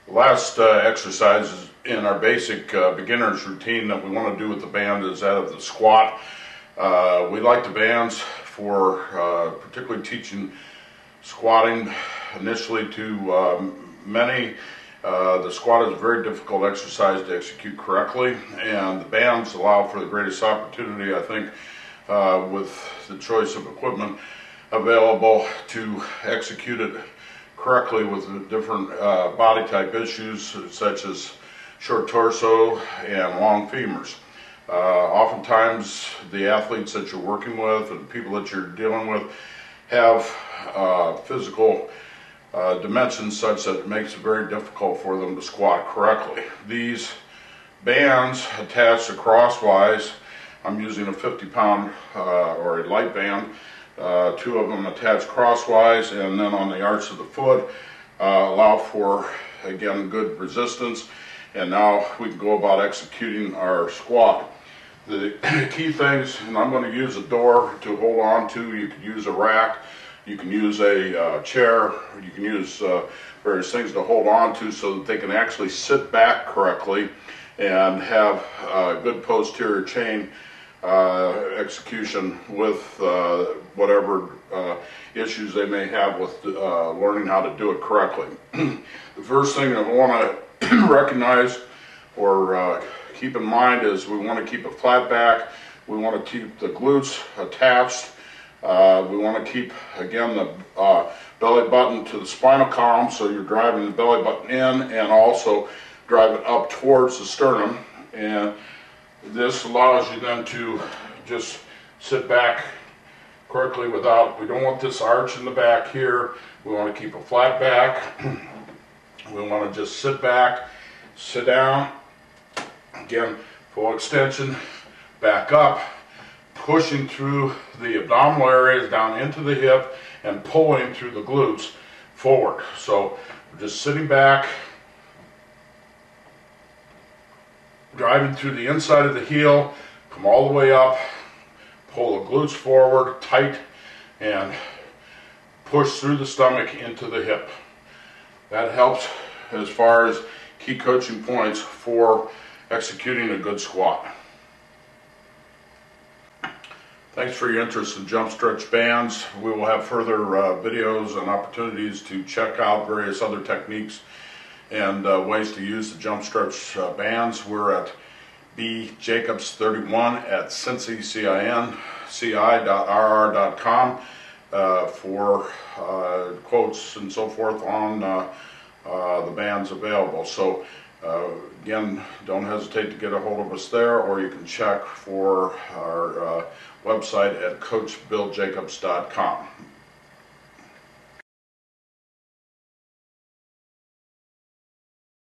The last exercise in our basic beginner's routine that we want to do with the band is that of the squat. We like the bands for particularly teaching squatting initially to many. The squat is a very difficult exercise to execute correctly, and the bands allow for the greatest opportunity, I think, with the choice of equipment available to execute it correctly with the different body type issues such as short torso and long femurs. Oftentimes the athletes that you're working with and people that you're dealing with have physical dimensions such that it makes it very difficult for them to squat correctly. These bands attached crosswise, I'm using a 50-pound or a light band, two of them attached crosswise, and then on the arch of the foot allow for, again, good resistance. And now we can go about executing our squat. The key things, and I'm going to use a door to hold on to. You can use a rack, you can use a chair, you can use various things to hold on to so that they can actually sit back correctly and have good posterior chain execution with whatever issues they may have with learning how to do it correctly. The first thing I want to recognize or keep in mind is we want to keep a flat back. We want to keep the glutes attached. We want to keep, again, the belly button to the spinal column, so you're driving the belly button in and also drive it up towards the sternum. And this allows you then to just sit back correctly without, we don't want this arch in the back here. We want to keep a flat back. We want to just sit back, sit down, again, full extension, back up, pushing through the abdominal areas down into the hip and pulling through the glutes forward. So we're just sitting back, driving through the inside of the heel, come all the way up, pull the glutes forward tight, and push through the stomach into the hip. That helps as far as key coaching points for executing a good squat. Thanks for your interest in jump stretch bands. We will have further videos and opportunities to check out various other techniques and ways to use the jump stretch bands. We're at bjacobs31 at cinci.rr.com for quotes and so forth on the bands available. So again, don't hesitate to get a hold of us there, or you can check for our website at coachbilljacobs.com.